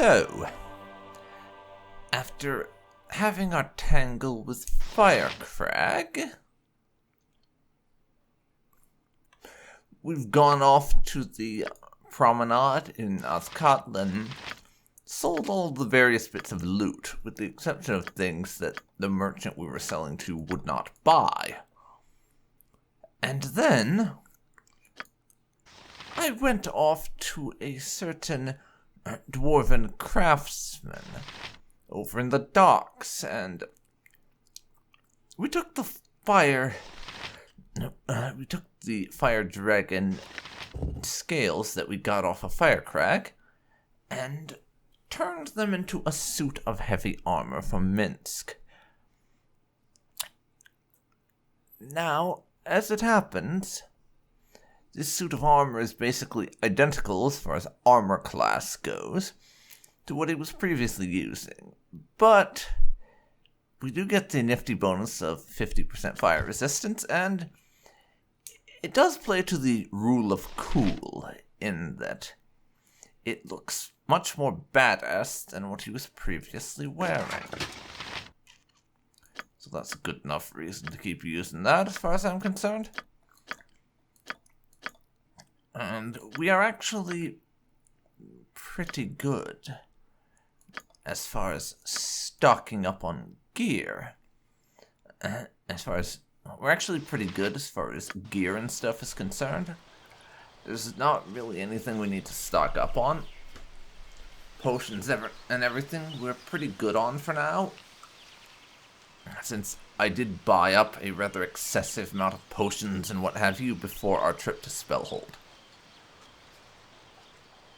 So, after having our tangle with Firecrag, we've gone off to the promenade in Azkatlan, sold all the various bits of loot, with the exception of things that the merchant we were selling to would not buy. And then I went off to a certain dwarven craftsman over in the docks, and we took the fire dragon scales that we got off of Firecrag and turned them into a suit of heavy armor from Minsk. Now, as it happens, this suit of armor is basically identical as far as armor class goes to what he was previously using, but we do get the nifty bonus of 50% fire resistance, and it does play to the rule of cool in that it looks much more badass than what he was previously wearing. So that's a good enough reason to keep using that as far as I'm concerned. And we are actually pretty good as far as stocking up on gear. We're actually pretty good as far as gear and stuff is concerned. There's not really anything we need to stock up on. Potions and everything we're pretty good on for now, since I did buy up a rather excessive amount of potions and what have you before our trip to Spellhold.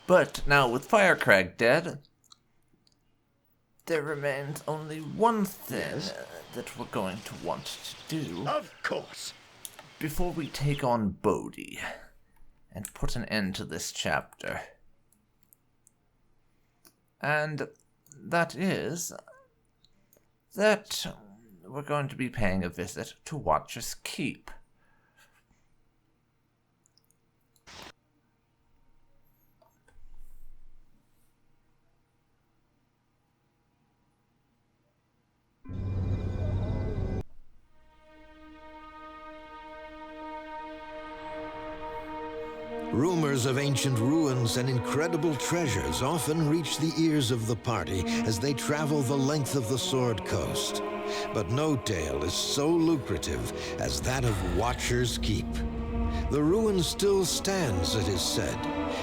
But now with Firecrag dead, there remains only one thing that we're going to want to do. Of course. Before we take on Bodhi and put an end to this chapter. And that is that we're going to be paying a visit to Watcher's Keep. Rumors of ancient ruins and incredible treasures often reach the ears of the party as they travel the length of the Sword Coast. But no tale is so lucrative as that of Watcher's Keep. The ruin still stands, it is said,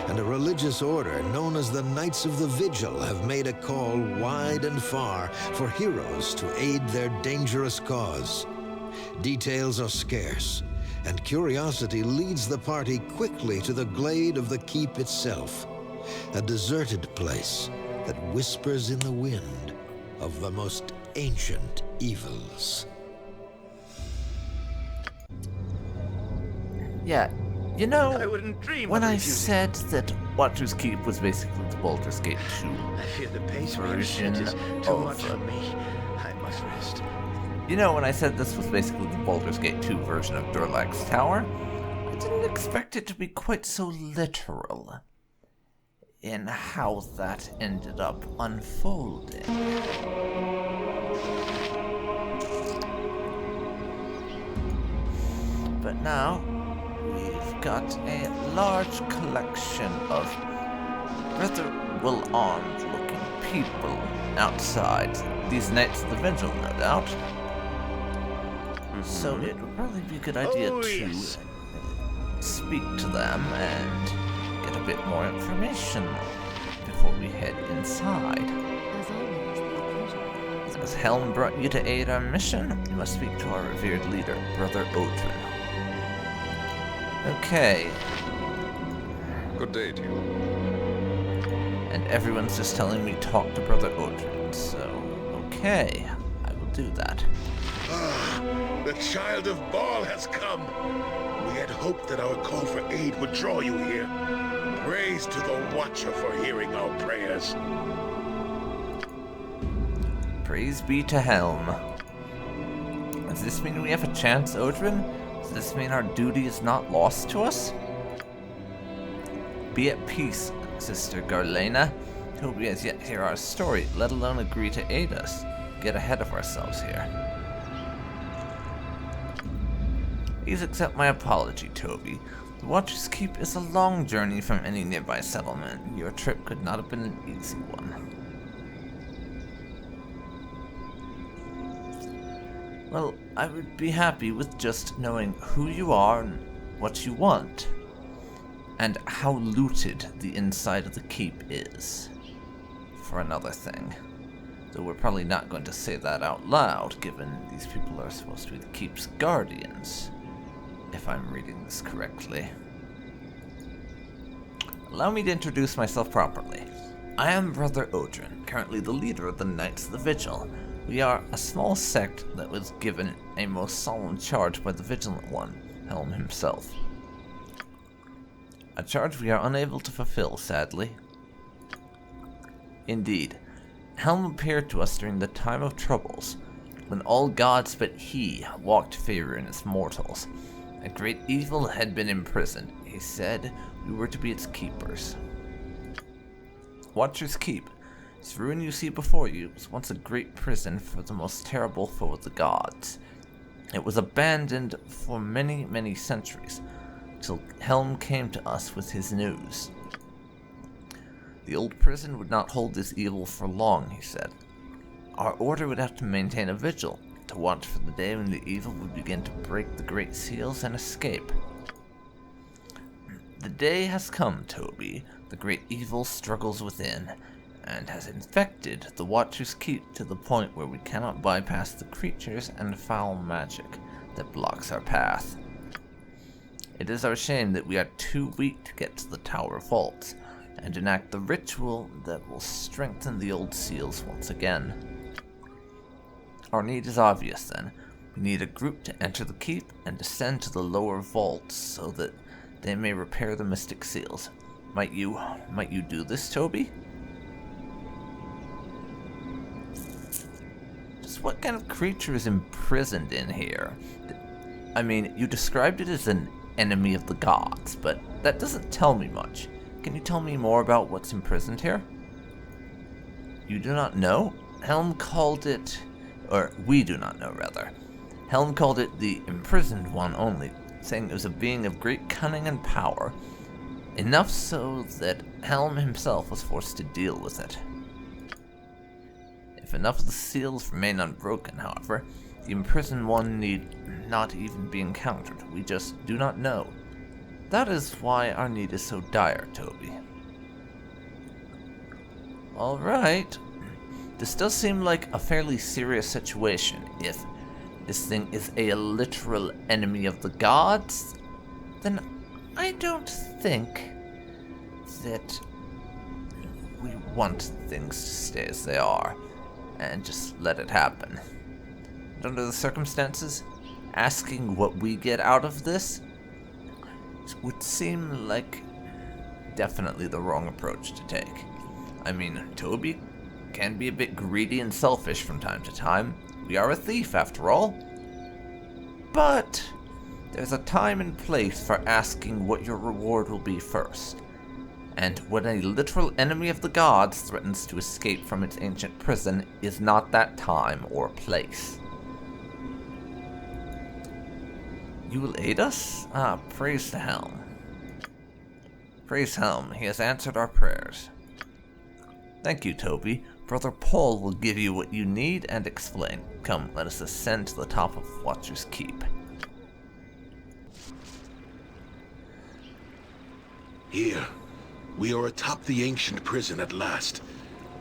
and a religious order known as the Knights of the Vigil have made a call wide and far for heroes to aid their dangerous cause. Details are scarce, and curiosity leads the party quickly to the glade of the keep itself, a deserted place that whispers in the wind of the most ancient evils. Yeah, you know, I wouldn't dream when of I refusing. said that Watcher's Keep was basically the Baldur's Gate 2 I fear the pace we have version set is too of... much for me. I must rest. You know, when I said this was basically the Baldur's Gate 2 version of Durlag's Tower, I didn't expect it to be quite so literal in how that ended up unfolding. But now, we've got a large collection of rather well-armed looking people outside. These Knights of the Vigil, no doubt. So it would probably be a good idea to speak to them and get a bit more information before we head inside. As always, the occasion. As Helm brought you to aid our mission, you must speak to our revered leader, Brother Odrin. Okay. Good day to you. And everyone's just telling me talk to Brother Odrin, so okay, I will do that. Ah, the child of Baal has come. We had hoped that our call for aid would draw you here. Praise to the Watcher for hearing our prayers. Praise be to Helm. Does this mean we have a chance, Odrin? Does this mean our duty is not lost to us? Be at peace, Sister Garlena. Toby has yet to hear our story, let alone agree to aid us. Get ahead of ourselves here. Please accept my apology, Toby. The Watcher's Keep is a long journey from any nearby settlement. Your trip could not have been an easy one. Well, I would be happy with just knowing who you are and what you want, and how looted the inside of the keep is, for another thing. Though we're probably not going to say that out loud, given these people are supposed to be the keep's guardians, if I'm reading this correctly. Allow me to introduce myself properly. I am Brother Odrin, currently the leader of the Knights of the Vigil. We are a small sect that was given a most solemn charge by the Vigilant One, Helm himself. A charge we are unable to fulfill, sadly. Indeed, Helm appeared to us during the time of troubles, when all gods but he walked favor in its mortals. A great evil had been imprisoned. He said we were to be its keepers. Watcher's Keep. This ruin you see before you was once a great prison for the most terrible foe of the gods. It was abandoned for many, many centuries, till Helm came to us with his news. The old prison would not hold this evil for long, he said. Our order would have to maintain a vigil, to watch for the day when the evil would begin to break the great seals and escape. The day has come, Toby. The great evil struggles within, and has infected the Watcher's Keep to the point where we cannot bypass the creatures and foul magic that blocks our path. It is our shame that we are too weak to get to the Tower Vaults and enact the ritual that will strengthen the old seals once again. Our need is obvious then. We need a group to enter the keep and descend to the lower vaults so that they may repair the mystic seals. Might you do this, Toby? Just what kind of creature is imprisoned in here? I mean, you described it as an enemy of the gods, but that doesn't tell me much. Can you tell me more about what's imprisoned here? You do not know? Helm called it, or we do not know rather. Helm called it the imprisoned one only, saying it was a being of great cunning and power, enough so that Helm himself was forced to deal with it. If enough of the seals remain unbroken, however, the imprisoned one need not even be encountered. We just do not know. That is why our need is so dire, Toby. Alright. This does seem like a fairly serious situation. If this thing is a literal enemy of the gods, then I don't think that we want things to stay as they are and just let it happen. And under the circumstances, asking what we get out of this would seem like definitely the wrong approach to take. I mean, Toby can be a bit greedy and selfish from time to time. We are a thief, after all. But there's a time and place for asking what your reward will be first. And when a literal enemy of the gods threatens to escape from its ancient prison is not that time or place. You will aid us? Praise to Helm. Praise Helm, he has answered our prayers. Thank you, Toby. Brother Paul will give you what you need and explain. Come, let us ascend to the top of Watcher's Keep. Here, we are atop the ancient prison at last.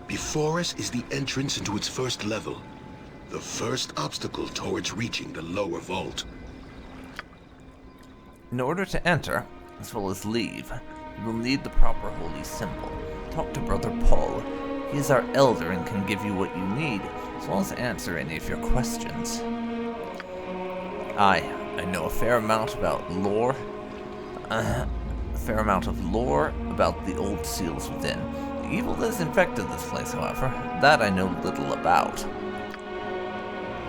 Before us is the entrance into its first level, the first obstacle towards reaching the lower vault. In order to enter, as well as leave, you will need the proper holy symbol. Talk to Brother Paul. He is our elder and can give you what you need, as well as answer any of your questions. I know a fair amount about lore. A fair amount of lore about the old seals within. The evil that has infected this place, however, that I know little about.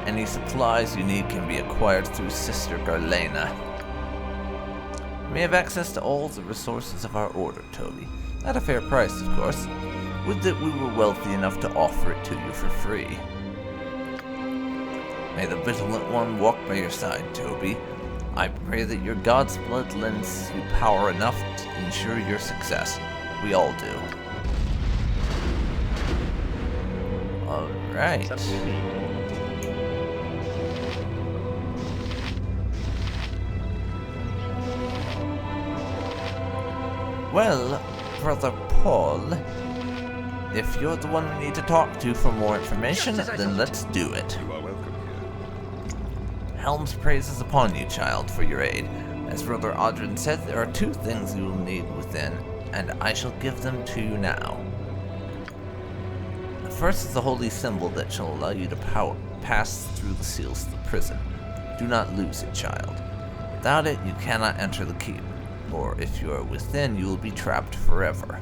Any supplies you need can be acquired through Sister Garlena. You may have access to all the resources of our order, Toby. At a fair price, of course. Would that we were wealthy enough to offer it to you for free. May the Vigilant One walk by your side, Toby. I pray that your god's blood lends you power enough to ensure your success. We all do. Alright. It's up to me. Well, Brother Paul, if you're the one we need to talk to for more information, then let's do it. You are welcome here. Helm's praise is upon you, child, for your aid. As Brother Audrin said, there are 2 things you will need within, and I shall give them to you now. The first is the holy symbol that shall allow you to pass through the seals of the prison. Do not lose it, child. Without it, you cannot enter the keep, or if you are within, you will be trapped forever.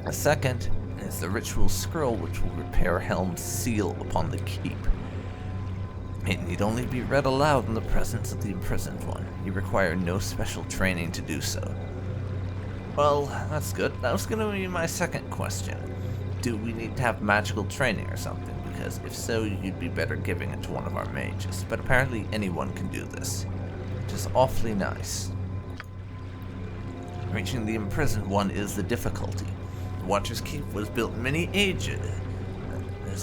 The second is the ritual scroll which will repair Helm's seal upon the keep. It need only be read aloud in the presence of the imprisoned one. You require no special training to do so. Well, that's good. That was going to be my second question. Do we need to have magical training or something? Because if so, you'd be better giving it to one of our mages. But apparently anyone can do this, which is awfully nice. Reaching the imprisoned one is the difficulty. The Watcher's Keep was built many ages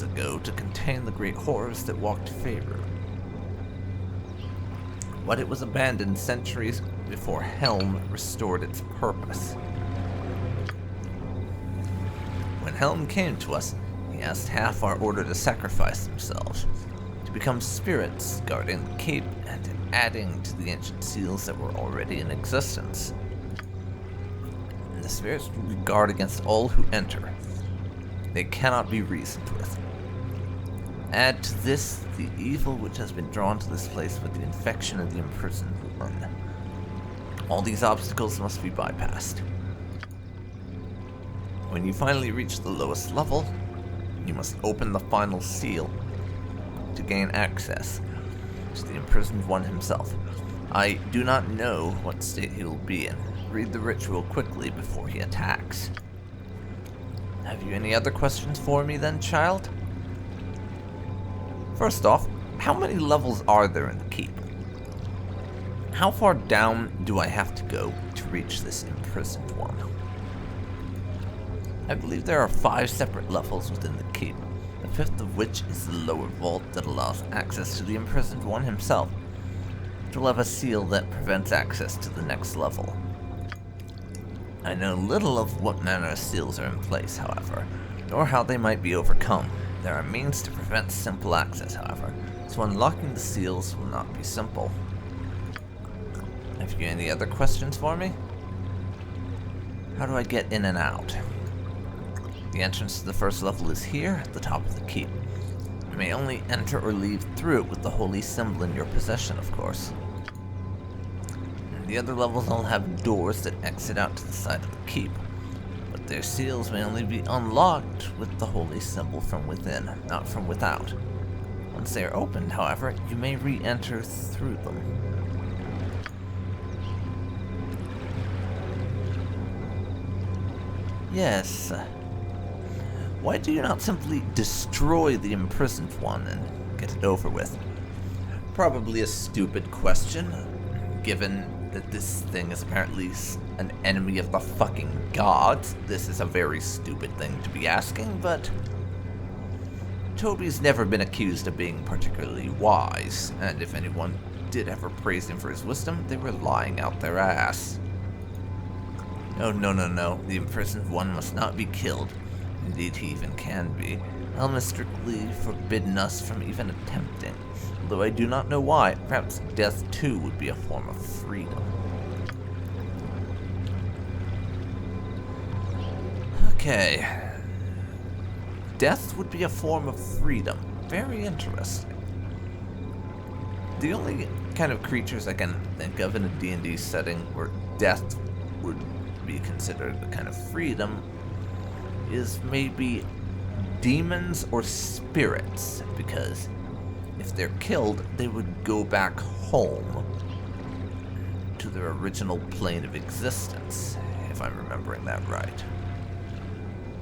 ago to contain the great horrors that walked favor. But it was abandoned centuries before Helm restored its purpose. When Helm came to us, he asked half our order to sacrifice themselves, to become spirits guarding the keep and adding to the ancient seals that were already in existence. And the spirits will guard against all who enter. They cannot be reasoned with. Add to this the evil which has been drawn to this place with the infection of the imprisoned one. All these obstacles must be bypassed. When you finally reach the lowest level, you must open the final seal to gain access to the imprisoned one himself. I do not know what state he will be in. Read the ritual quickly before he attacks. Have you any other questions for me then, child? First off, how many levels are there in the keep? How far down do I have to go to reach this imprisoned one? I believe there are 5 separate levels within the keep, the 5th of which is the lower vault that allows access to the imprisoned one himself, which will have a seal that prevents access to the next level. I know little of what manner of seals are in place, however, nor how they might be overcome. There are means to prevent simple access, however, so unlocking the seals will not be simple. Have you any other questions for me? How do I get in and out? The entrance to the first level is here, at the top of the keep. You may only enter or leave through it with the holy symbol in your possession, of course. And the other levels all have doors that exit out to the side of the keep, but their seals may only be unlocked with the holy symbol from within, not from without. Once they are opened, however, you may re-enter through them. Yes. Why do you not simply destroy the imprisoned one and get it over with? Probably a stupid question, given that this thing is apparently an enemy of the fucking gods. This is a very stupid thing to be asking, but Toby's never been accused of being particularly wise, and if anyone did ever praise him for his wisdom, they were lying out their ass. No. The imprisoned one must not be killed. Indeed, he even can be. Helm has strictly forbidden us from even attempting. Although I do not know why, perhaps death too would be a form of freedom. Okay. Death would be a form of freedom. Very interesting. The only kind of creatures I can think of in a D&D setting where death would be considered a kind of freedom is maybe demons or spirits, because if they're killed, they would go back home to their original plane of existence, if I'm remembering that right.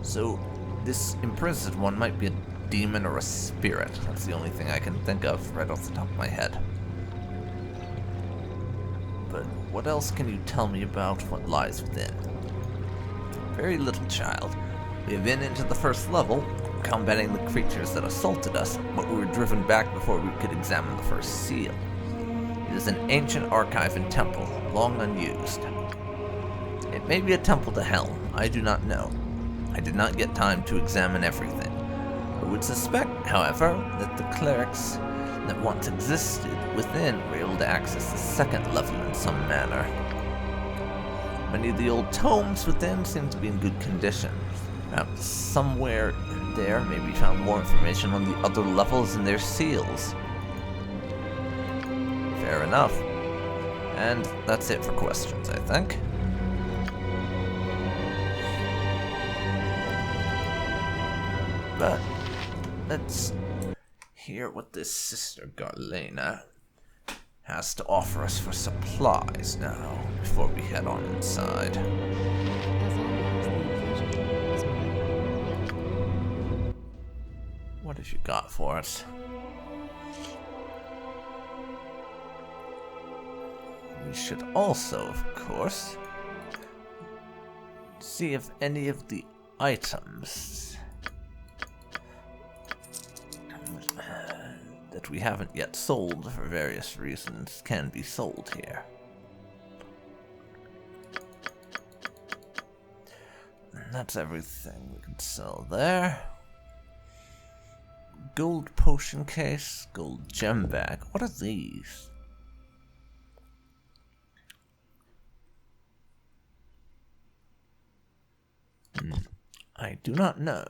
So, this imprisoned one might be a demon or a spirit. That's the only thing I can think of right off the top of my head. But what else can you tell me about what lies within? Very little, child. We have been into the first level, combating the creatures that assaulted us, but we were driven back before we could examine the first seal. It is an ancient archive and temple, long unused. It may be a temple to hell, I do not know. I did not get time to examine everything. I would suspect, however, that the clerics that once existed within were able to access the second level in some manner. Many of the old tomes within seem to be in good condition. Perhaps somewhere in there may be found more information on the other levels and their seals. Fair enough. And that's it for questions, I think. But let's hear what this Sister Garlena has to offer us for supplies now, before we head on inside. As always, the pleasure is mine. What have you got for us? We should also, of course, see if any of the items that we haven't yet sold for various reasons can be sold here. And that's everything we can sell there. Gold potion case, gold gem bag. What are these? I do not know.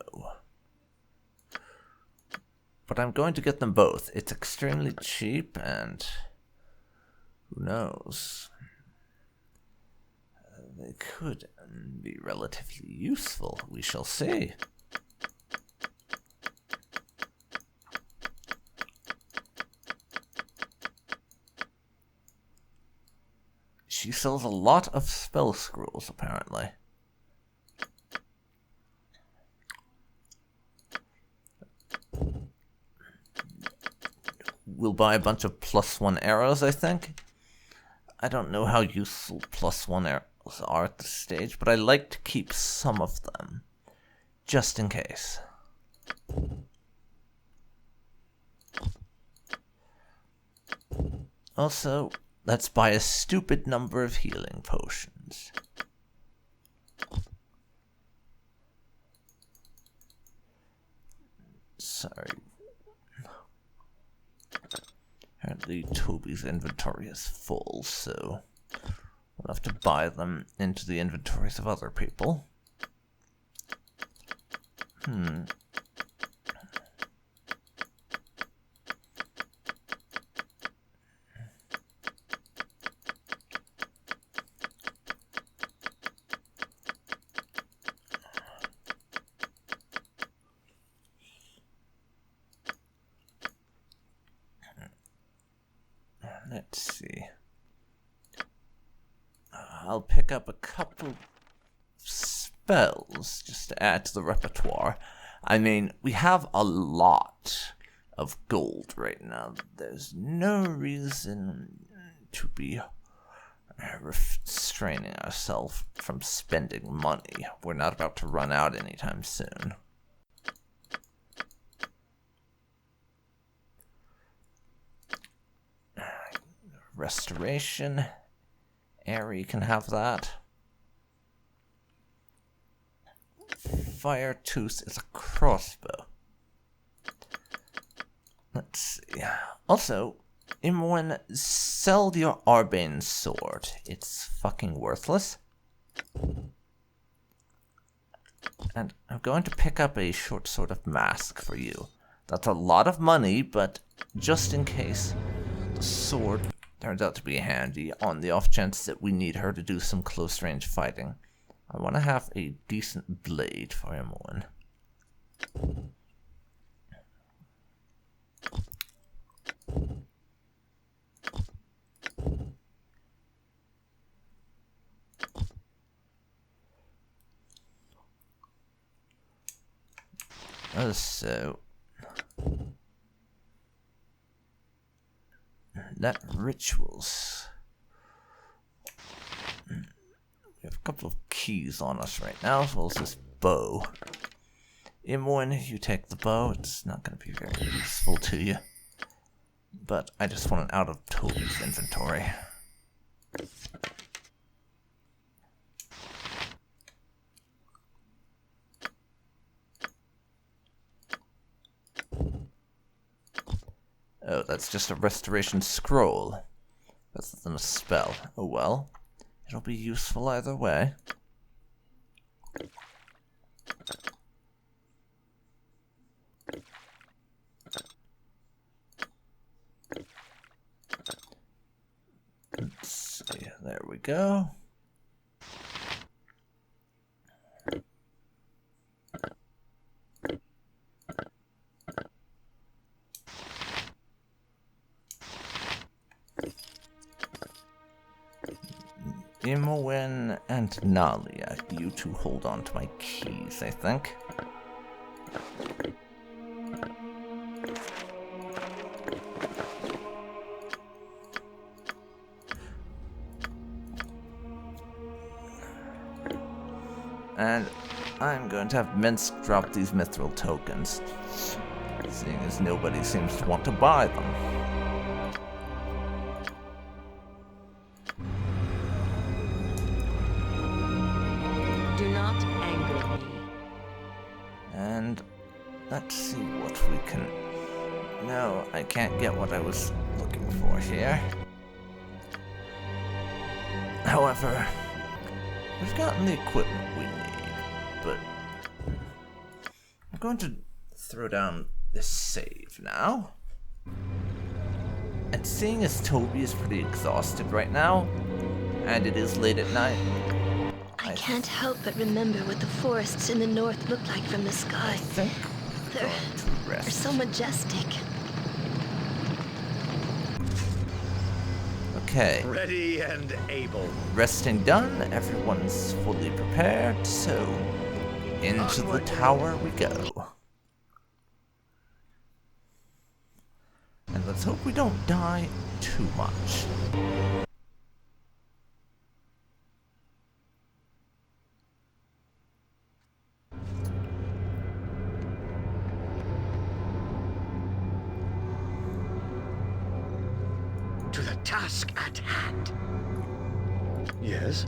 But I'm going to get them both. It's extremely cheap, and who knows? They could be relatively useful. We shall see. She sells a lot of spell scrolls, apparently. We'll buy a bunch of +1 arrows, I think. I don't know how useful +1 arrows are at this stage, but I like to keep some of them, just in case. Also, let's buy a stupid number of healing potions. Sorry. Apparently Toby's inventory is full, so we'll have to buy them into the inventories of other people. Let's see. I'll pick up a couple spells just to add to the repertoire. I mean, we have a lot of gold right now. There's no reason to be restraining ourselves from spending money. We're not about to run out anytime soon. Restoration. Airy can have that. Fire Tooth is a crossbow. Let's see. Also, Imwen, sell your Arbane sword. It's fucking worthless. And I'm going to pick up a short sword of mask for you. That's a lot of money, but just in case the sword turns out to be handy on the off chance that we need her to do some close range fighting. I want to have a decent blade for him on. So that rituals. We have a couple of keys on us right now, as well as this bow. When you take the bow, it's not going to be very useful to you. But I just want it out of Toby's inventory. Oh, that's just a restoration scroll, rather than a spell. Oh well. It'll be useful either way. Let's see, there we go. Imowen and Nalia, you two hold on to my keys, I think. And I'm going to have Minsk drop these mithril tokens, seeing as nobody seems to want to buy them. Do not anger me. And let's see what we can... No, I can't get what I was looking for here. However, we've gotten the equipment we need, but I'm going to throw down this save now. And seeing as Toby is pretty exhausted right now, and it is late at night, I can't help but remember what the forests in the north look like from the I sky. think we're going to They're rest. so majestic. Okay, Ready and able. resting done, everyone's fully prepared, so into the tower we go. And let's hope we don't die too much. To the task at hand. Yes?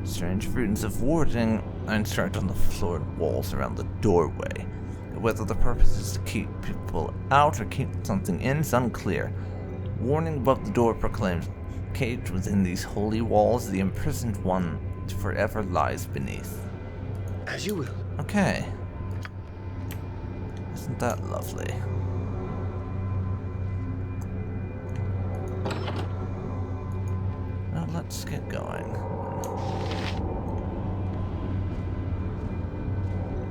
Strange runes of warding are inscribed on the floored walls around the doorway. Whether the purpose is to keep people out or keep something in is unclear. Warning above the door proclaims, caged within these holy walls, the imprisoned one forever lies beneath. As you will. Okay. Isn't that lovely? Well, let's get going.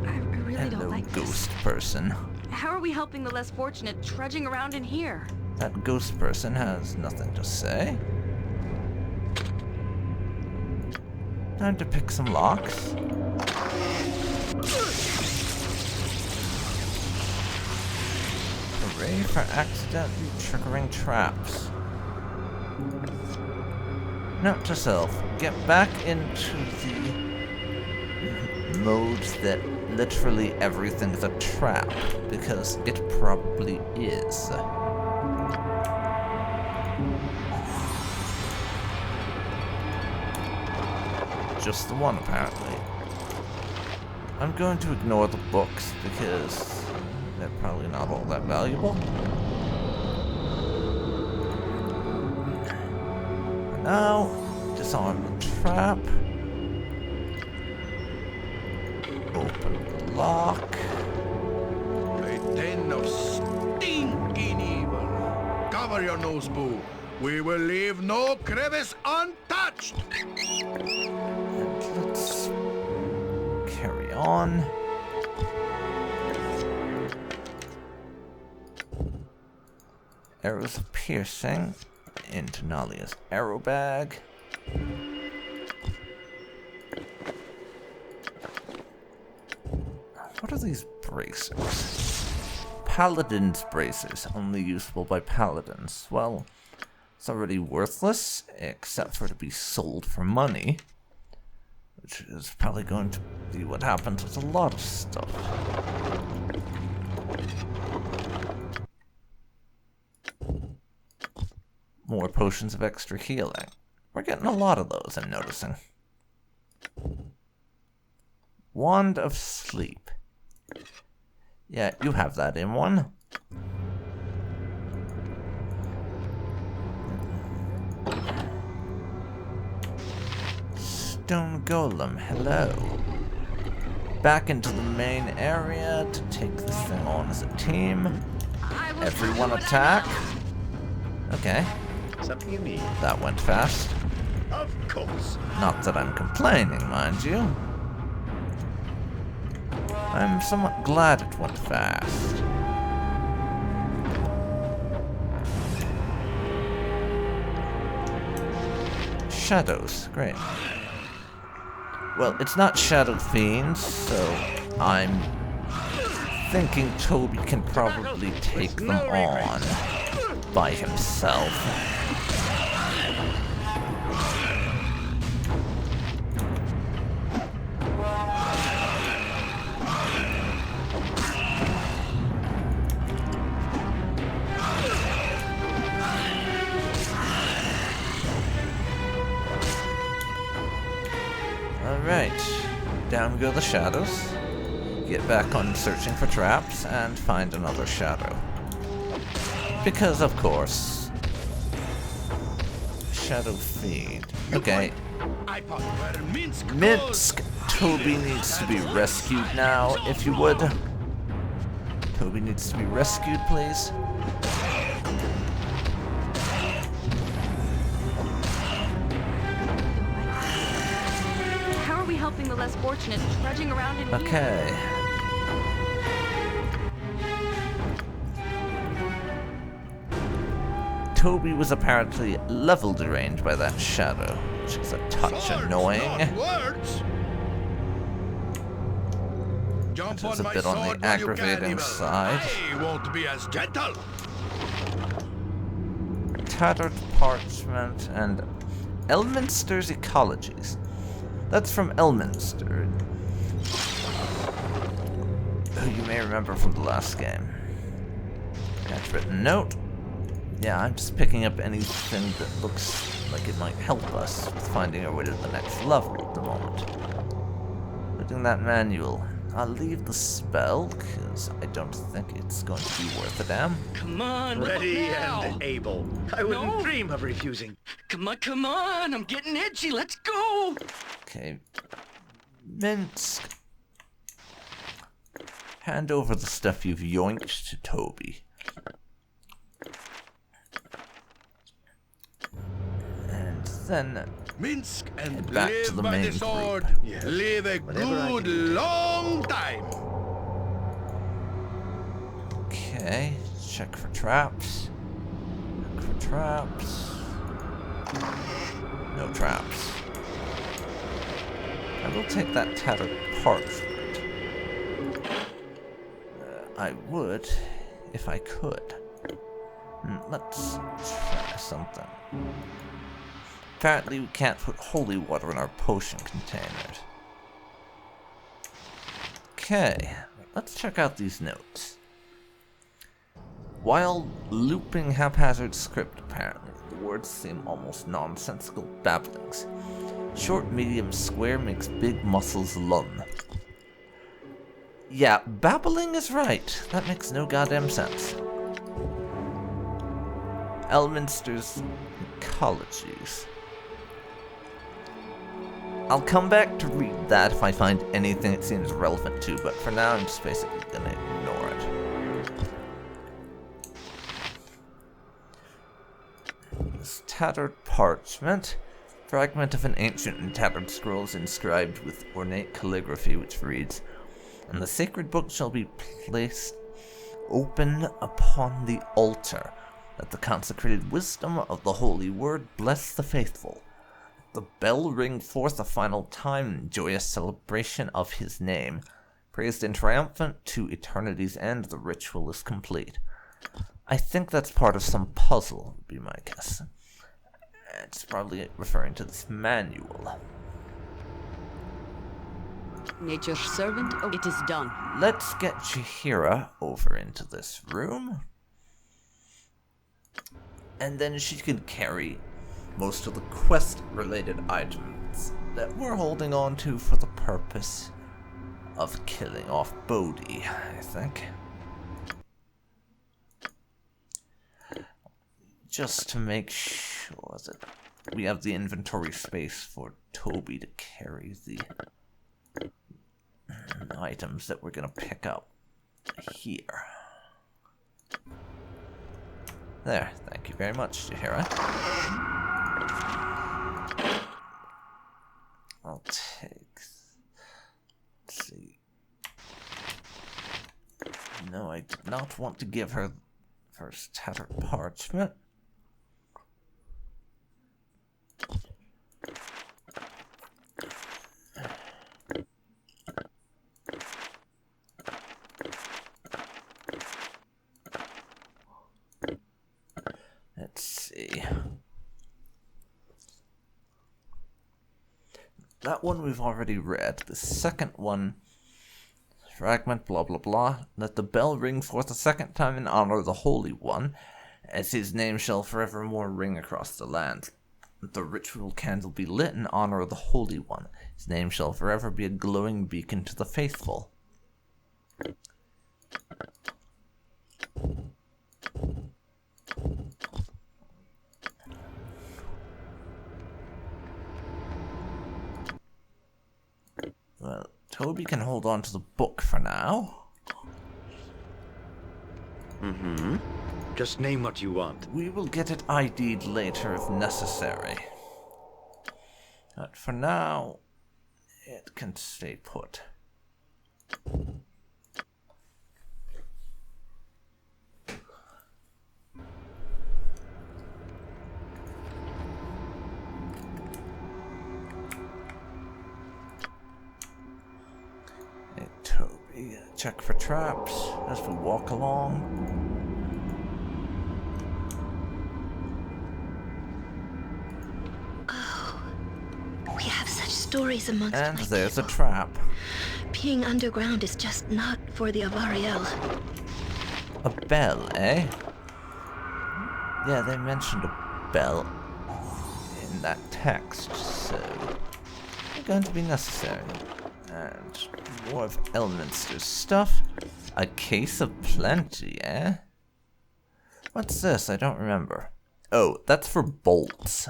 I really Hello, don't like ghost this. person. How are we helping the less fortunate trudging around in here? That ghost person has nothing to say. Time to pick some locks. Hooray for accidentally triggering traps. Note to self, get back into the mode that literally everything's a trap, because it probably is. Just the one, apparently. I'm going to ignore the books because they're probably not all that valuable. For now, disarm the trap. Open the lock. A den of stinking evil. Cover your nose, boo. We will leave no crevice untouched. And let's carry on. Arrows of piercing into Nalia's arrow bag. What are these bracers. Paladin's bracers, only usable by paladins. Well, it's already worthless, except for to be sold for money. Which is probably going to be what happens with a lot of stuff. More potions of extra healing. We're getting a lot of those, I'm noticing. Wand of Sleep. Yeah, you have that in one. Stone Golem, hello. Back into the main area to take this thing on as a team. Everyone attack. Okay. Something you need. That went fast. Of course. Not that I'm complaining, mind you. I'm somewhat glad it went fast. Shadows, great. Well, it's not Shadow Fiends, so I'm thinking Toby can probably take them on by himself. Alright, down go the shadows. Get back on searching for traps and find another shadow. Because, of course, Shadow Fiend. Okay. Minsk, Toby needs to be rescued now, if you would. Toby needs to be rescued, please. How are we helping the less fortunate trudging around in here? Okay. Toby was apparently level deranged by that shadow, which is a touch annoying. Which is a bit on the aggravating side. I won't be as gentle. Tattered Parchment and Elminster's Ecologies. That's from Elminster, who you may remember from the last game. Handwritten note. Yeah, I'm just picking up anything that looks like it might help us with finding our way to the next level at the moment. Reading that manual. I'll leave the spell, because I don't think it's going to be worth a damn. Come on, ready and able. I wouldn't dream of refusing. Come on, I'm getting itchy, let's go! Okay. Minsk. Hand over the stuff you've yoinked to Toby. And then Minsk and head back live to the by main the sword. group. Yes. Live a Whatever I good can do. long time. Okay, check for traps. Look for traps. No traps. I will take that tattered parchment. I would, if I could. Let's try something. Apparently we can't put holy water in our potion containers. Okay, let's check out these notes. While looping haphazard script, apparently, the words seem almost nonsensical babblings. Short, medium, square makes big muscles lum. Yeah, babbling is right. That makes no goddamn sense. Elminster's Ecologies. I'll come back to read that if I find anything it seems relevant to, but for now I'm just basically gonna ignore it. This tattered parchment. Fragment of an ancient and tattered scrolls inscribed with ornate calligraphy which reads, "And the sacred book shall be placed open upon the altar, that the consecrated wisdom of the holy word bless the faithful. The bell ring forth a final time in joyous celebration of his name. Praised and triumphant to eternity's end, the ritual is complete. I think that's part of some puzzle, would be my guess. It's probably referring to this manual. Nature's servant, oh, it is done. Let's get Chihira over into this room. And then she can carry most of the quest-related items that we're holding on to for the purpose of killing off Bodhi, I think. Just to make sure that we have the inventory space for Toby to carry the items that we're going to pick up here. There, thank you very much, Chihira. I'll take... Let's see. No, I did not want to give her first tattered parchment. Let's see. That one we've already read. The second one, fragment, blah blah blah. Let the bell ring forth a second time in honor of the Holy One, as his name shall forevermore ring across the land. Let the ritual candle be lit in honor of the Holy One. His name shall forever be a glowing beacon to the faithful. Well, Toby can hold on to the book for now. Mm-hmm. Just name what you want. We will get it ID'd later if necessary. But for now, it can stay put. Hey, Toby, check for traps as we walk along. We have such stories amongst And my there's a people. trap. Being underground is just not for the Avariel. A bell, eh? Yeah, they mentioned a bell in that text, so it's going to be necessary. And more of Elminster's stuff. A case of plenty, eh? What's this? I don't remember. Oh, that's for bolts.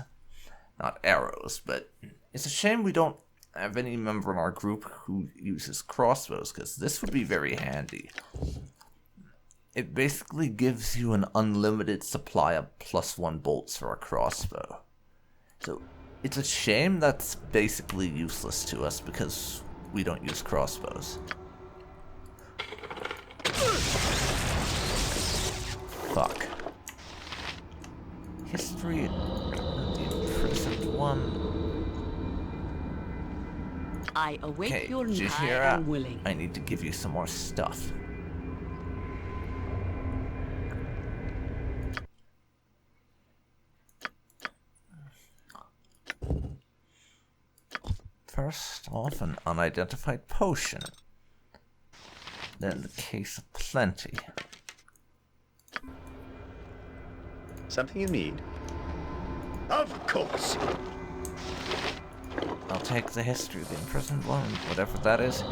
Not arrows, but it's a shame we don't have any member in our group who uses crossbows, because this would be very handy. It basically gives you an unlimited supply of +1 bolts for a crossbow. So it's a shame that's basically useless to us because we don't use crossbows. Fuck. History of the imprisoned one. I await Okay, your nigh Chihira, and willing. I need to give you some more stuff. First off, an unidentified potion. Then the case of plenty. Something you need? Of course. I'll take the history of the imprisoned one, whatever that is.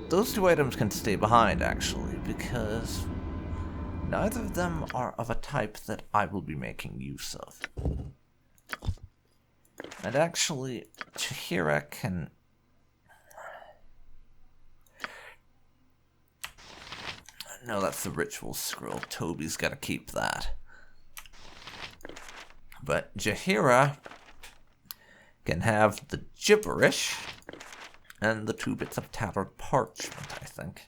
Those two items can stay behind, actually, because neither of them are of a type that I will be making use of. And actually, Chihira can... No, that's the ritual scroll. Toby's gotta keep that. But Chihira can have the gibberish and the 2 bits of tattered parchment, I think.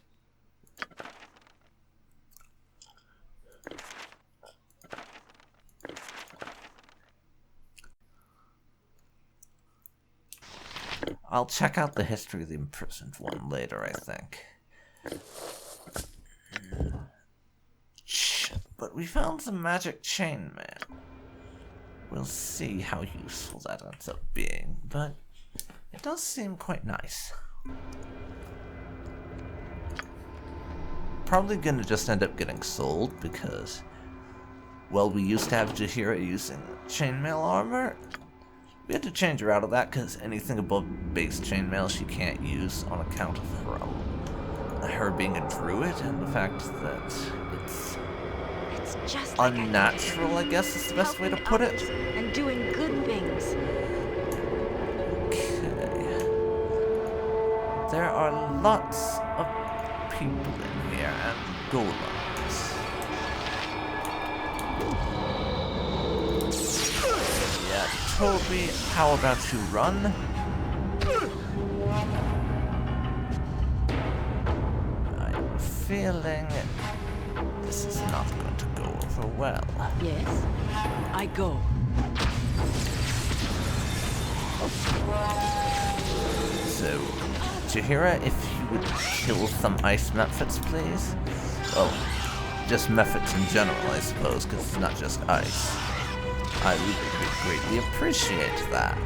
I'll check out the history of the imprisoned one later, I think. But we found some magic chainmail. We'll see how useful that ends up being, but it does seem quite nice. Probably gonna just end up getting sold because, well, we used to have Jaheira using chainmail armor. We had to change her out of that because anything above base chainmail she can't use on account of her being a druid and the fact that it's just unnatural, I guess is the best way to put it. And doing good things. Okay. There are lots of people in here and golems. Yeah, Toby, how about you run? I'm feeling this is not going to go over well. Yes, I go. So, Jaheira, if you would kill some ice mephits, please? Well, just mephits in general, I suppose, because it's not just ice. I would greatly appreciate that.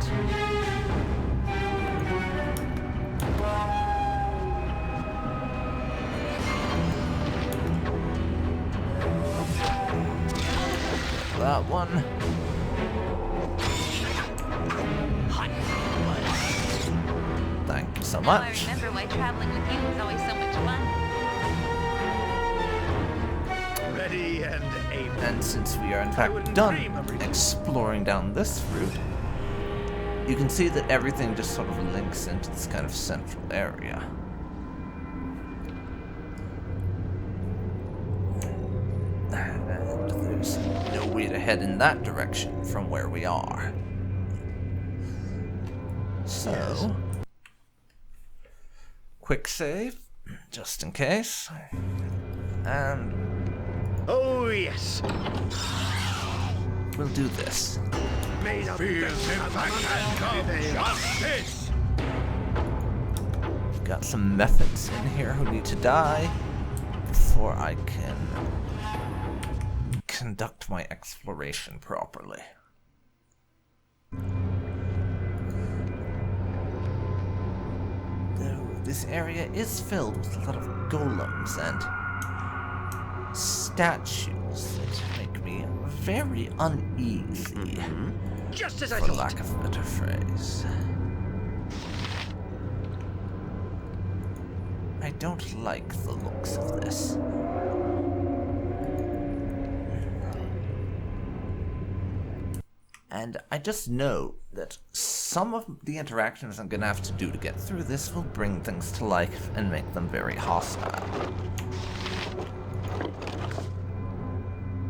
That one. Thank you so much. I remember why traveling with you was always so much fun. Ready and able. And since we are in fact done exploring down this route, you can see that everything just sort of links into this kind of central area. And there's no way to head in that direction from where we are. So, quick save, just in case. And oh yes, we'll do this. made of justice. Got some methods in here who need to die before I can conduct my exploration properly. Though this area is filled with a lot of golems and statues that make me very uneasy, Just as I for thought. lack of a better phrase. I don't like the looks of this. And I just know that some of the interactions I'm gonna have to do to get through this will bring things to life and make them very hostile.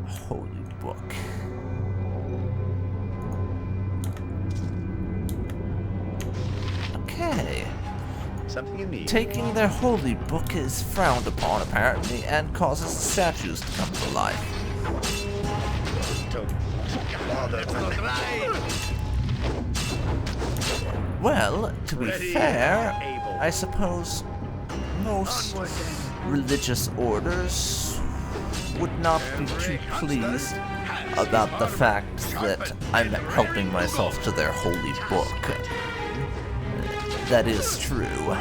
Holy book. Okay. Something you need. Taking their holy book is frowned upon, apparently, and causes the statues to come to life. Toby. Well, to be Ready, fair, able. I suppose most religious orders would not be too pleased about the fact that I'm helping myself to their holy book. That is true.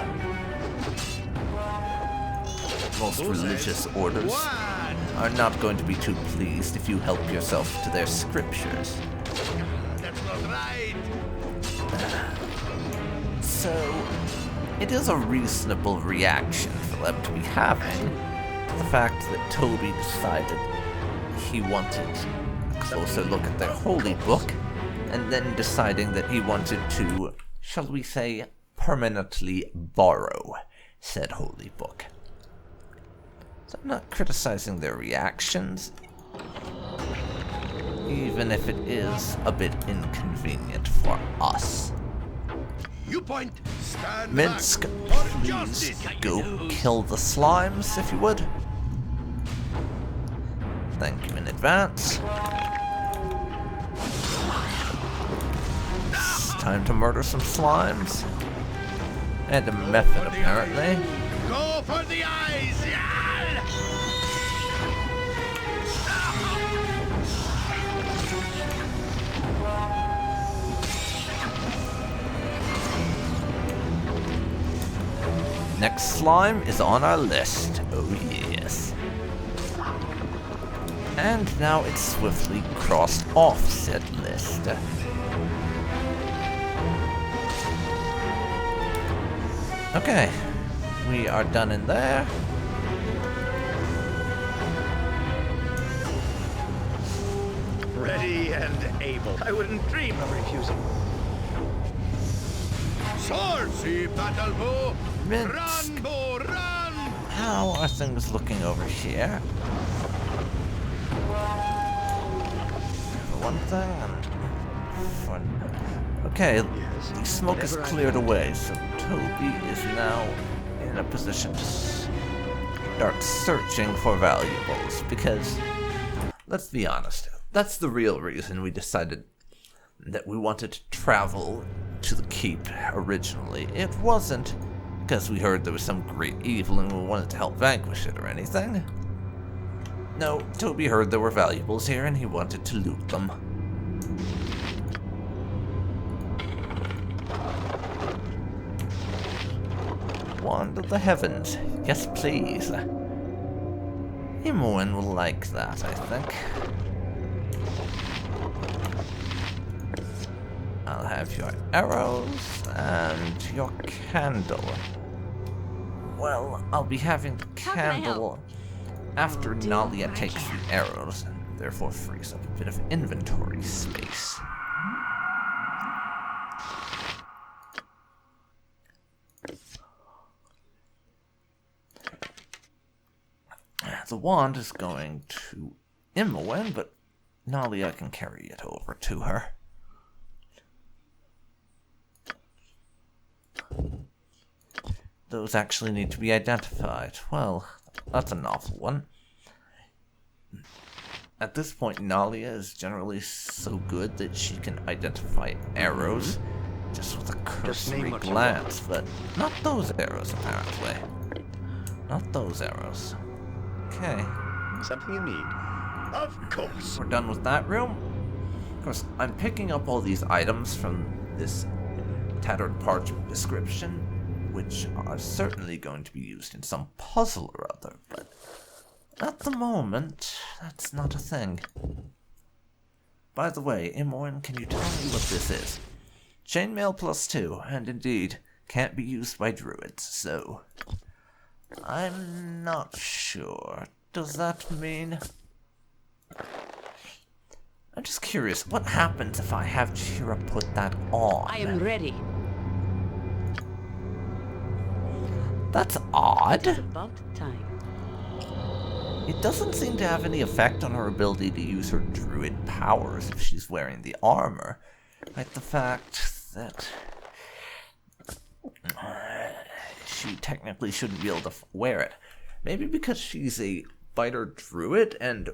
Most religious orders are not going to be too pleased if you help yourself to their scriptures. That's not right. So, it is a reasonable reaction for them to be having to the fact that Toby decided he wanted a closer look at their holy book, and then deciding that he wanted to, shall we say, permanently borrow said holy book. So I'm not criticizing their reactions, even if it is a bit inconvenient for us. You point. Stand Minsk, back. please go kill the slimes, if you would. Thank you in advance. It's time to murder some slimes. And a method, apparently. Go for the eyes! Yeah! Next slime is on our list. Oh yes. And now it's swiftly crossed off said list. Okay, we are done in there. Ready and able. I wouldn't dream of refusing. Sword, see battle bow! Mint. Run, bow, run! How are things looking over here? For one thing, and for okay, the smoke is cleared away, so Toby is now in a position to start searching for valuables, because, let's be honest, that's the real reason we decided that we wanted to travel to the keep originally. It wasn't because we heard there was some great evil and we wanted to help vanquish it or anything. No, Toby heard there were valuables here and he wanted to loot them. Wand of the Heavens. Yes, please. Imoen will like that, I think. I'll have your arrows and your candle. Well, I'll be having the candle after Nalia takes the arrows, and therefore frees up a bit of inventory space. The wand is going to Imoen, but Nalia can carry it over to her. Those actually need to be identified. Well, that's a novel one. At this point, Nalia is generally so good that she can identify arrows just with a cursory glance, but not those arrows, apparently. Not those arrows. Okay. Something you need. Of course. We're done with that room. Of course, I'm picking up all these items from this tattered parchment description, which are certainly going to be used in some puzzle or other, but at the moment, that's not a thing. By the way, Imoen, can you tell me what this is? Chainmail +2, and indeed, can't be used by druids, so I'm not sure. Does that mean... I'm just curious, what happens if I have Chira put that on? I am ready. That's odd. It's about time. It doesn't seem to have any effect on her ability to use her druid powers if she's wearing the armor. Like the fact that she technically shouldn't be able to wear it. Maybe because she's a fighter druid and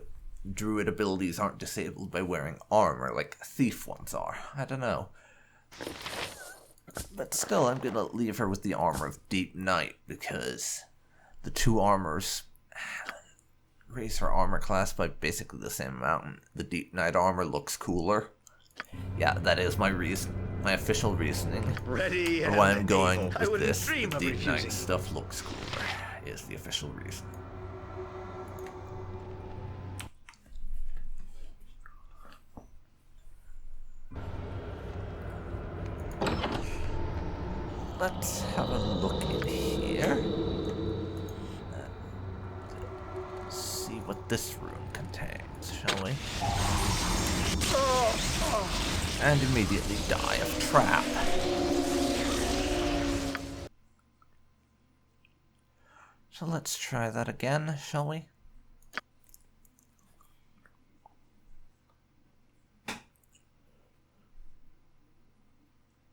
druid abilities aren't disabled by wearing armor like thief ones are. I don't know. But still, I'm gonna leave her with the armor of Deep Night because the two armors raise her armor class by basically the same amount, and the Deep Night armor looks cooler. Yeah, that is my reason, my official reasoning. Ready for why I'm going able. with this. The Deep Night stuff looks cooler, is the official reason. Let's have a look in here. See what this room contains, shall we? And immediately die of trap. So let's try that again, shall we?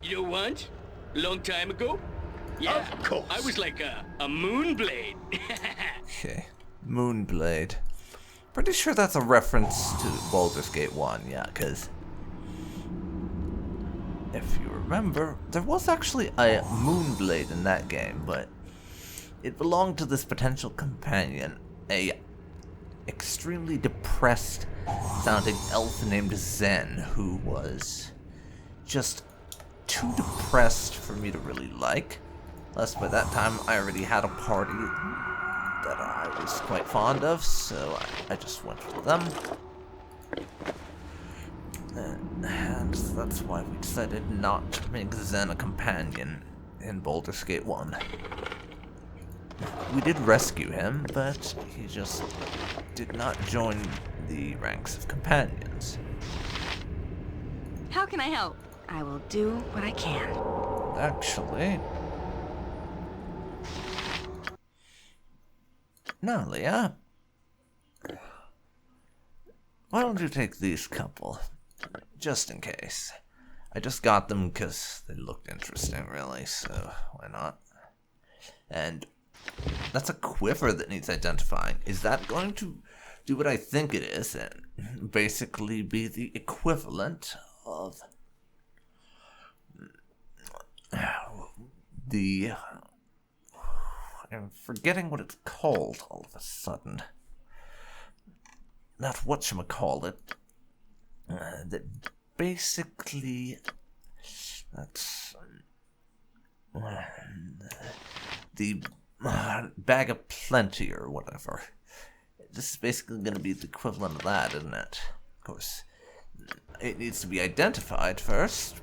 You want? Long time ago? Yeah, of course. I was like a moonblade. Okay, Moonblade. Pretty sure that's a reference to Baldur's Gate 1, yeah, because if you remember, there was actually a Moonblade in that game, but it belonged to this potential companion, a extremely depressed sounding elf named Zen, who was just too depressed for me to really like. Plus, by that time, I already had a party that I was quite fond of, so I just went with them. And that's why we decided not to make Zen a companion in Baldur's Gate 1. We did rescue him, but he just did not join the ranks of companions. How can I help? I will do what I can. Actually... Now, Leah, why don't you take these couple, just in case. I just got them because they looked interesting, really, so why not? And that's a quiver that needs identifying. Is that going to do what I think it is and basically be the equivalent of the... I'm forgetting what it's called all of a sudden. Not whatchamacallit. That basically... That's... the bag of plenty or whatever. This is basically going to be the equivalent of that, isn't it? Of course, it needs to be identified first.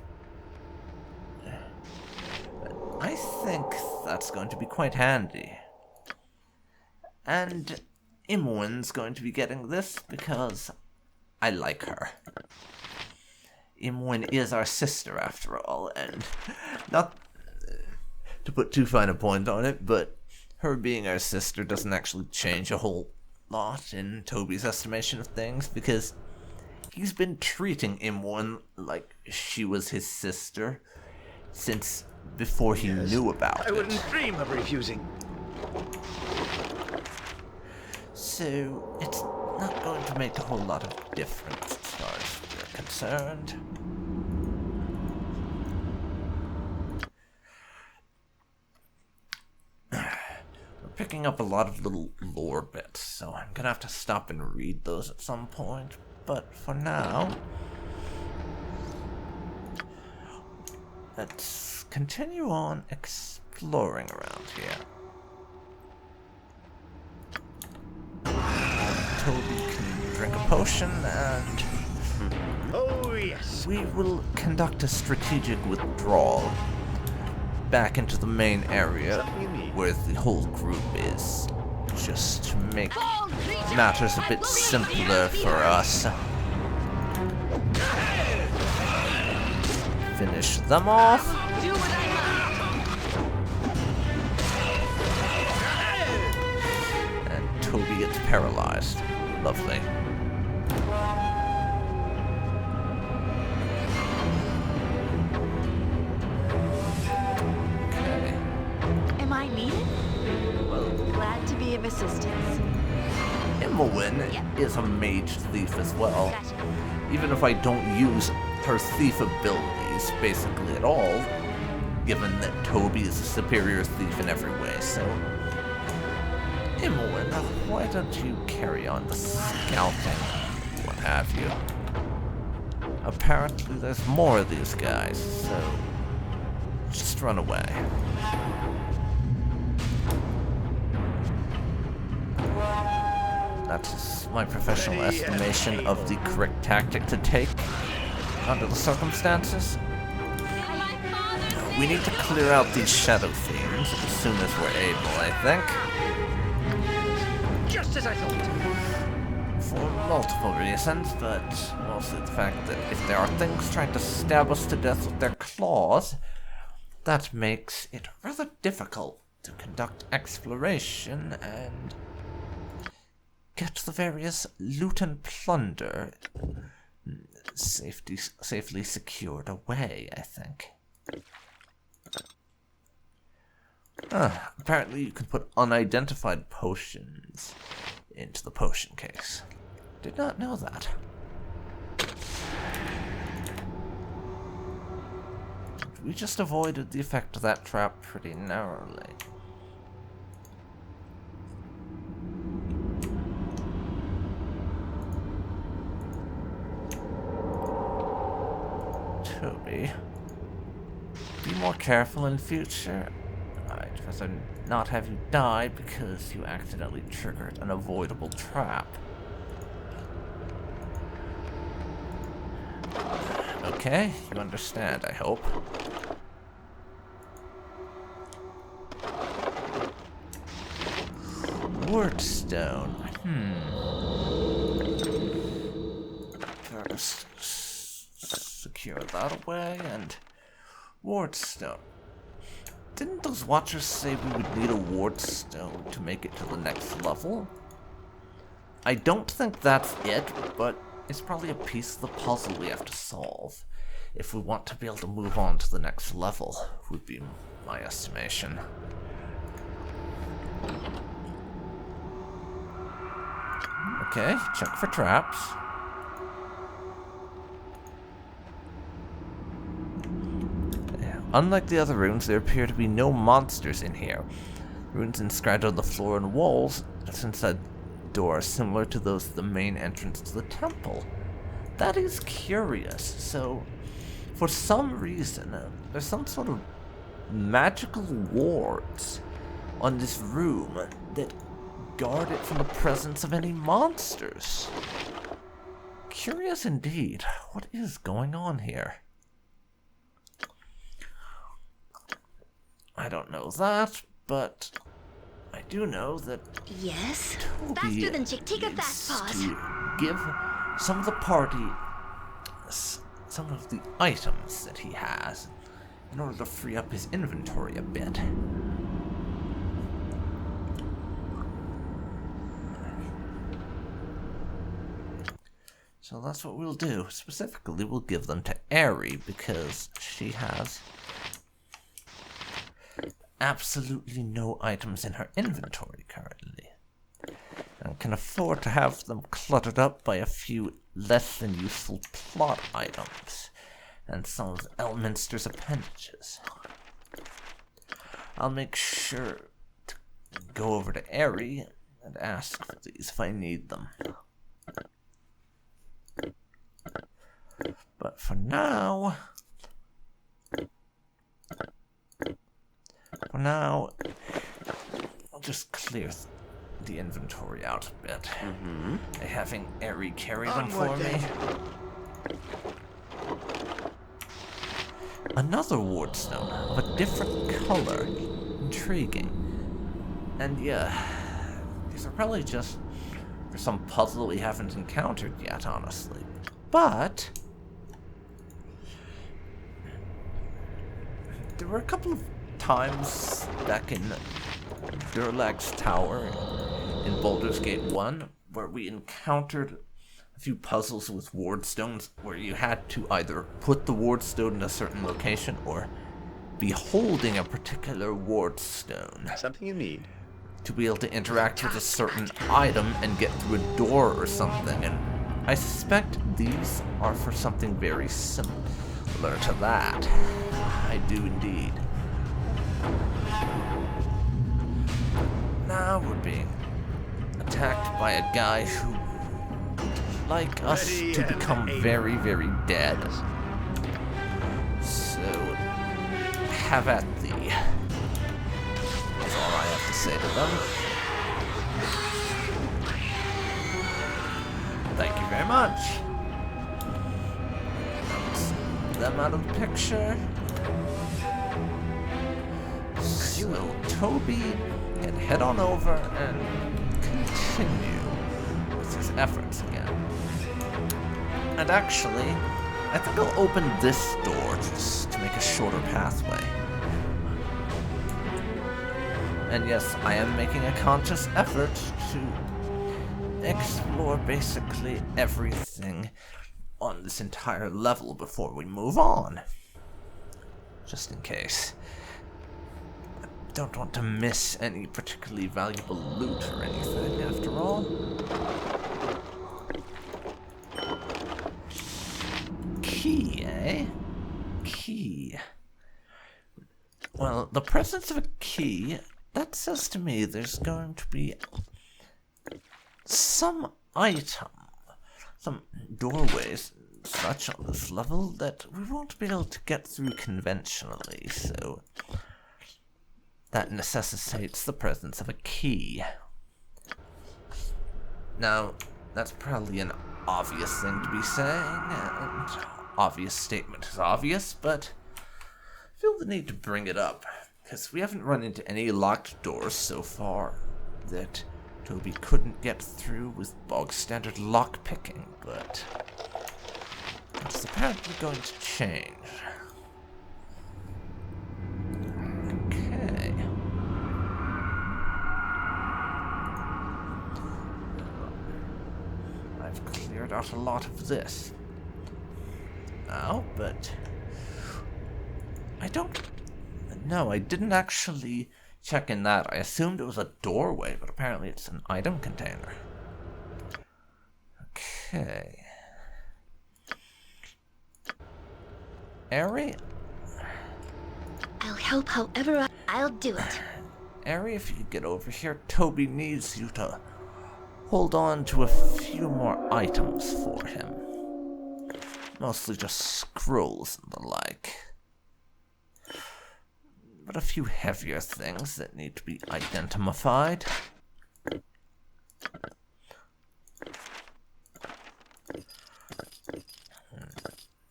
I think that's going to be quite handy. And Imoen's going to be getting this because I like her. Imoen is our sister after all, and not to put too fine a point on it, but her being our sister doesn't actually change a whole lot in Toby's estimation of things, because he's been treating Imoen like she was his sister since before he knew about it. I wouldn't dream of refusing. So, it's not going to make a whole lot of difference as far as we're concerned. We're picking up a lot of little lore bits, so I'm gonna have to stop and read those at some point. But for now, let's continue on exploring around here. Toby can drink a potion, and Oh, yes. we will conduct a strategic withdrawal back into the main area where the whole group is, just to make matters a bit simpler for us. Finish them off. Do what I And Toby gets paralyzed. Lovely. Okay. Am I needed? Well, glad to be of assistance. Imoen is a mage thief as well. Gotcha. Even if I don't use her thief abilities basically at all, given that Toby is a superior thief in every way, so... Imoen, why don't you carry on the scouting, what have you? Apparently there's more of these guys, so just run away. That's my professional estimation of the correct tactic to take under the circumstances. We need to clear out these shadow fiends as soon as we're able, I think. Just as I thought. For multiple reasons, but mostly the fact that if there are things trying to stab us to death with their claws, that makes it rather difficult to conduct exploration and get the various loot and plunder safely secured away, I think. Apparently you can put unidentified potions into the potion case. Did not know that. we just avoided the effect of that trap pretty narrowly. Toby, be more careful in future. I'd rather not have you die because you accidentally triggered an avoidable trap. Okay, you understand, I hope. Wardstone. Better secure that away, and Wardstone. Didn't those watchers say we would need a Wardstone to make it to the next level? I don't think that's it, but it's probably a piece of the puzzle we have to solve if we want to be able to move on to the next level, would be my estimation. Okay, check for traps. Unlike the other rooms, there appear to be no monsters in here. Runes inscribed on the floor and walls, since that door are similar to those at the main entrance to the temple. That is curious. So, for some reason, there's some sort of magical wards on this room that guard it from the presence of any monsters. Curious indeed. What is going on here? I don't know that, but I do know that Yes? Toby Faster than Chick. Take a fast needs pause. to give some of the party some of the items that he has in order to free up his inventory a bit. So that's what we'll do. Specifically, we'll give them to Aerie because she has absolutely no items in her inventory currently, and can afford to have them cluttered up by a few less than useful plot items and some of Elminster's appendages. I'll make sure to go over to Aerie and ask for these if I need them. But for now, I'll just clear the inventory out a bit. By having Aerie carry them for me. Another wardstone of a different color. Intriguing. And yeah, these are probably just for some puzzle we haven't encountered yet, honestly. But there were a couple of times back in Durlag's Tower in Baldur's Gate 1 where we encountered a few puzzles with wardstones where you had to either put the wardstone in a certain location or be holding a particular wardstone. Something you need. To be able to interact with a certain item and get through a door or something, and I suspect these are for something very similar to that. I do indeed. Now we're being attacked by a guy who would like us to become very, very dead. So, have at thee. That's all I have to say to them. Thank you very much. Put them out of the picture. So, Toby can head on over and continue with his efforts again. And actually, I think I'll open this door just to make a shorter pathway. And yes, I am making a conscious effort to explore basically everything on this entire level before we move on. Just in case. I don't want to miss any particularly valuable loot or anything, after all. Key, eh? Key. Well, the presence of a key, that says to me there's going to be some item, some doorways, such on this level that we won't be able to get through conventionally, so that necessitates the presence of a key. Now, that's probably an obvious thing to be saying, and obvious statement is obvious, but I feel the need to bring it up, because we haven't run into any locked doors so far that Toby couldn't get through with bog standard lockpicking, but it's apparently going to change. Okay. I've cleared out a lot of this now, but I don't... No, I didn't actually check in that. I assumed it was a doorway, but apparently it's an item container. Okay. Ari? I'll help however I'll do it. Ari, if you get over here, Toby needs you to hold on to a few more items for him. Mostly just scrolls and the like. But a few heavier things that need to be identified.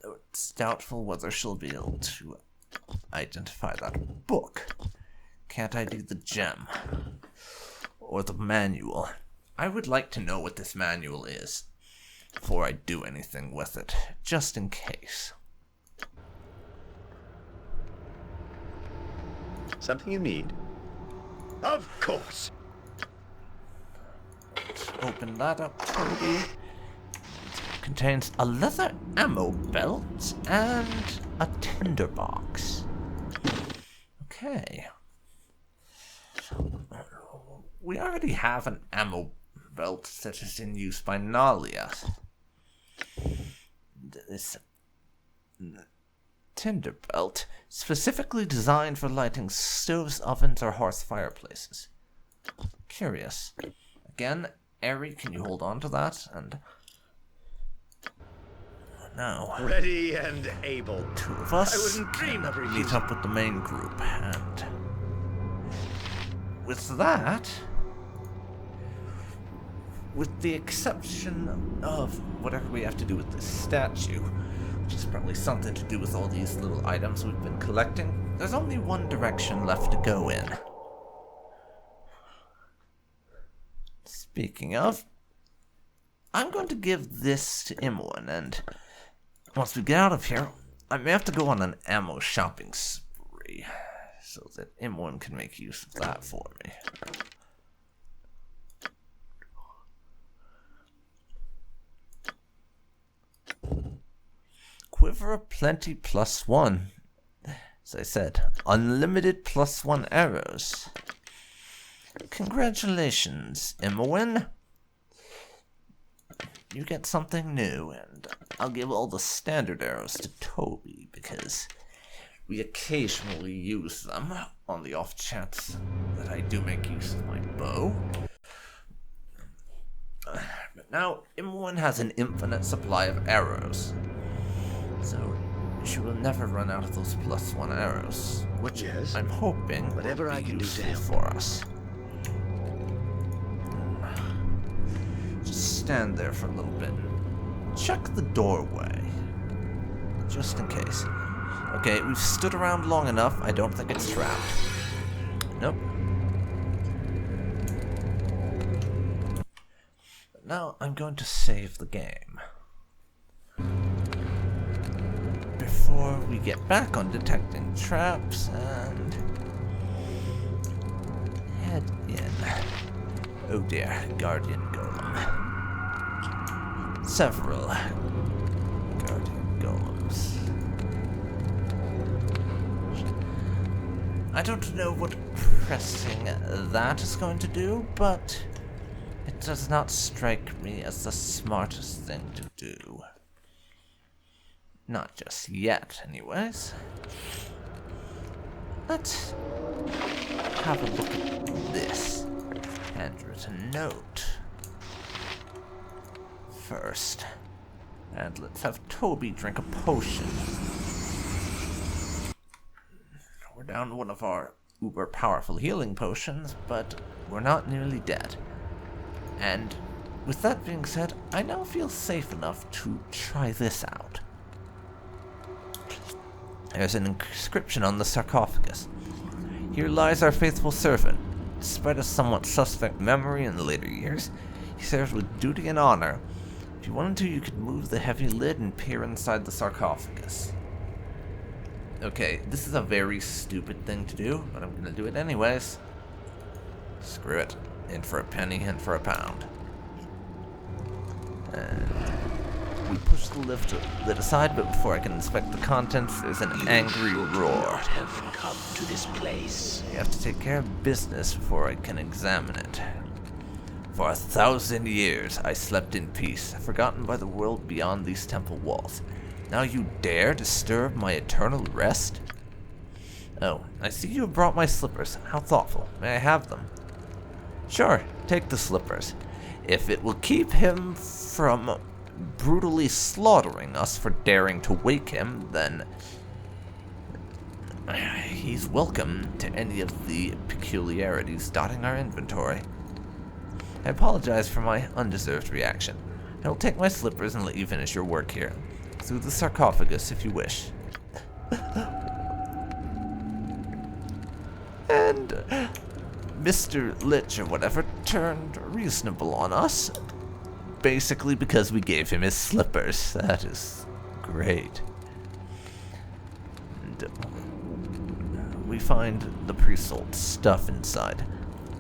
Though it's doubtful whether she'll be able to identify that book. Can't I do the gem? Or the manual? I would like to know what this manual is before I do anything with it, just in case. Something you need? Of course. Let's open that up, Toby. It contains a leather ammo belt and a tinderbox. Okay. We already have an ammo belt that is in use by Nalia. This tinder belt, specifically designed for lighting stoves, ovens, or hearth fireplaces. Curious. Again, Ari, can you hold on to that? And now, Ready and able. two of us I wouldn't dream of meet refusing. up with the main group, and with that, with the exception of whatever we have to do with this statue, which is probably something to do with all these little items we've been collecting, there's only one direction left to go in. Speaking of, I'm going to give this to Imwan, and once we get out of here, I may have to go on an ammo shopping spree, so that Imwan can make use of that for me. Quiver of Plenty +1. As I said, unlimited +1 arrows. Congratulations, Imwan. You get something new, and I'll give all the standard arrows to Toby, because we occasionally use them on the off chance that I do make use of my bow. But now, Imwan has an infinite supply of arrows, so she will never run out of those +1 arrows, which Yes? I'm hoping Whatever will I be can do to useful help. for us. Just stand there for a little bit. Check the doorway, just in case. Okay, we've stood around long enough. I don't think it's trapped. Nope. But now I'm going to save the game. Before we get back on detecting traps and head in. Oh dear, Guardian Golem. Several Guardian Golems. I don't know what pressing that is going to do, but it does not strike me as the smartest thing to do. Not just yet, anyways. let's have a look at this handwritten note first. And let's have Toby drink a potion. We're down to one of our uber powerful healing potions, but we're not nearly dead. And with that being said, I now feel safe enough to try this out. There's an inscription on the sarcophagus. Here lies our faithful servant. Despite a somewhat suspect memory in the later years, he served with duty and honor. If you wanted to, you could move the heavy lid and peer inside the sarcophagus. Okay, this is a very stupid thing to do, but I'm gonna do it anyways. Screw it. In for a penny, in for a pound. And we push the lid aside, but before I can inspect the contents, there's an angry roar. Have come to this place. You have to take care of business before I can examine it. For 1,000 years, I slept in peace, forgotten by the world beyond these temple walls. Now you dare disturb my eternal rest? Oh, I see you have brought my slippers. How thoughtful. May I have them? Sure, take the slippers. If it will keep him from brutally slaughtering us for daring to wake him, then he's welcome to any of the peculiarities dotting our inventory. I apologize for my undeserved reaction. I will take my slippers and let you finish your work here. Through the sarcophagus, if you wish. And Mr. Lich, or whatever, turned reasonable on us. Basically because we gave him his slippers. That is great. And we find the priest's old stuff inside.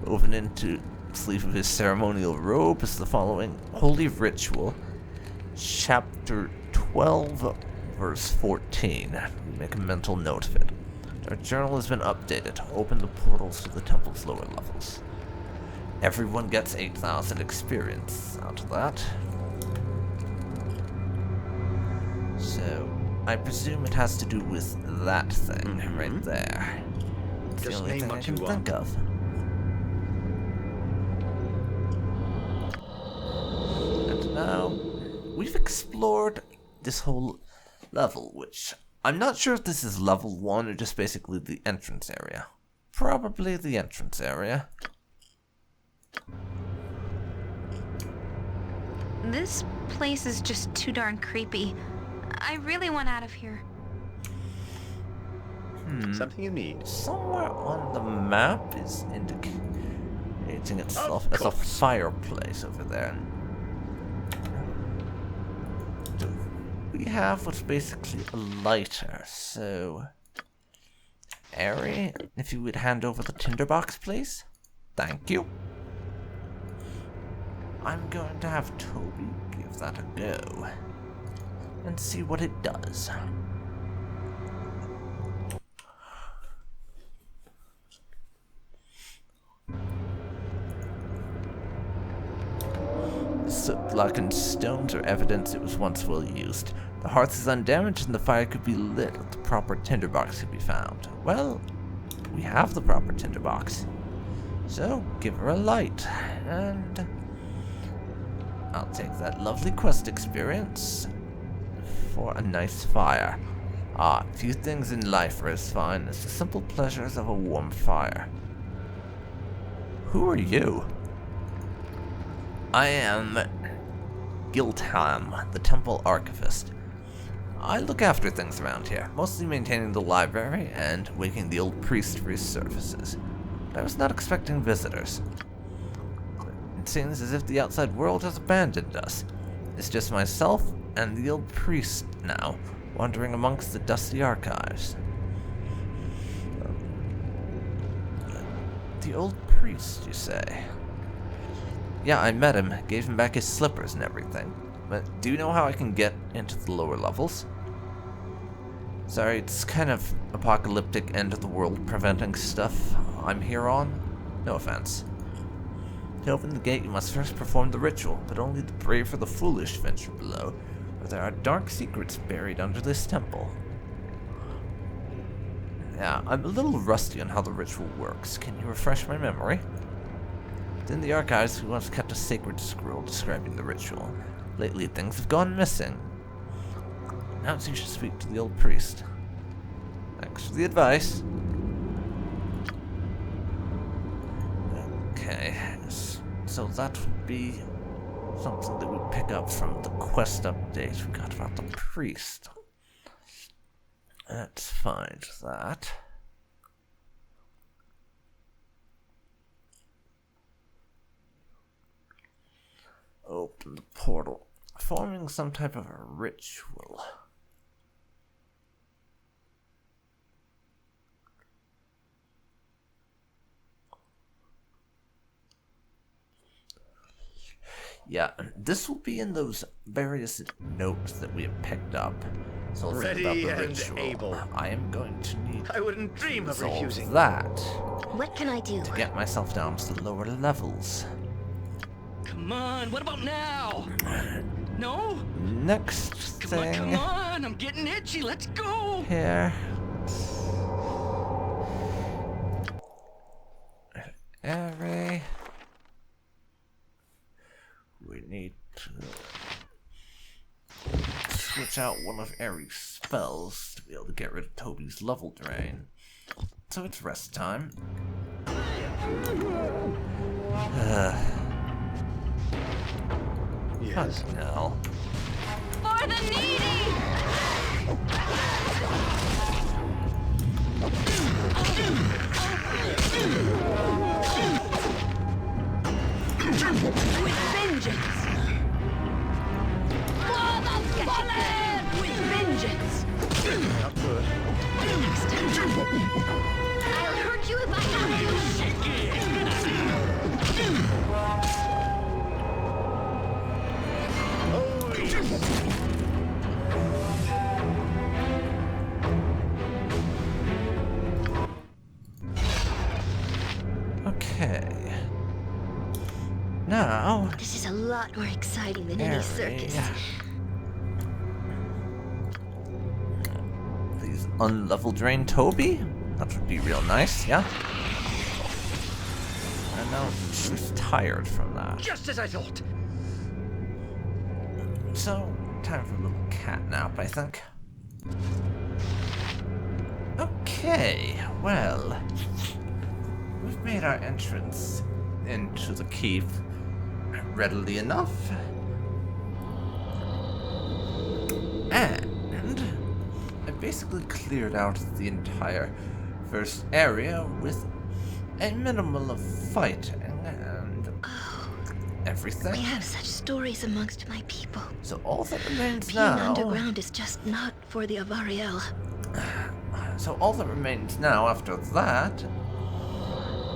Woven into the sleeve of his ceremonial robe is the following holy ritual. Chapter 12, verse 14. We make a mental note of it. Our journal has been updated. Open the portals to the temple's lower levels. Everyone gets 8,000 experience out of that. So, I presume it has to do with that thing right there. It's the Just only name thing I what can you think want. of. And now, we've explored this whole level, which I'm not sure if this is level 1 or just basically the entrance area. Probably the entrance area. This place is just too darn creepy. I really want out of here. Something you need. Somewhere on the map is indicating itself as a fireplace over there. We have what's basically a lighter, so Ari, if you would hand over the tinderbox, please. Thank you. I'm going to have Toby give that a go and see what it does. The soot-blackened stones are evidence it was once well used. The hearth is undamaged and the fire could be lit if the proper tinderbox could be found. Well, we have the proper tinderbox. So, give her a light, and I'll take that lovely quest experience for a nice fire. Few things in life are as fine as the simple pleasures of a warm fire. Who are you? I am Giltham, the temple archivist. I look after things around here, mostly maintaining the library and waking the old priest for his services. But I was not expecting visitors. It seems as if the outside world has abandoned us. It's just myself and the old priest now, wandering amongst the dusty archives. The old priest, you say? Yeah, I met him, gave him back his slippers and everything. But do you know how I can get into the lower levels? Sorry, it's kind of apocalyptic end of the world preventing stuff I'm here on. No offense. To open the gate, you must first perform the ritual, but only the brave or the foolish venture below, for there are dark secrets buried under this temple. Yeah, I'm a little rusty on how the ritual works. Can you refresh my memory? In the archives, we once kept a sacred scroll describing the ritual. Lately, things have gone missing. Perhaps you should speak to the old priest. Thanks for the advice. Okay, so that would be something that we pick up from the quest update we got about the priest. Let's find that. Open the portal. Forming some type of a ritual. Yeah, this will be in those various notes that we have picked up. So Ready think about the and ritual. able. I am going to need I wouldn't dream to of resolve refusing. that What can I do? to get myself down to the lower levels. Come on, what about now? No? Next Come on, thing come on, I'm getting itchy, let's go! here. Area. We need to switch out one of Aries' spells to be able to get rid of Toby's level drain. So it's rest time. Yes. No. For the needy! With vengeance! For the fallen! With vengeance! Not good. Next time. I'll hurt you if I have Okay. Now. This is a lot more exciting than any circus. Please unlevel drain Toby? That would be real nice, yeah? And now she's tired from that. Just as I thought. So, time for a little cat nap, I think. Okay, well, we've made our entrance into the keep readily enough. And I basically cleared out the entire first area with a minimal of fighting and everything. We have such stories amongst my people. So all that remains Being now... underground is just not for the Avariel. So all that remains now after that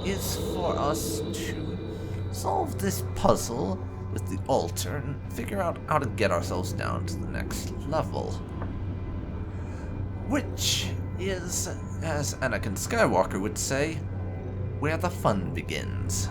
is for us to solve this puzzle with the altar and figure out how to get ourselves down to the next level. Which is, as Anakin Skywalker would say, where the fun begins.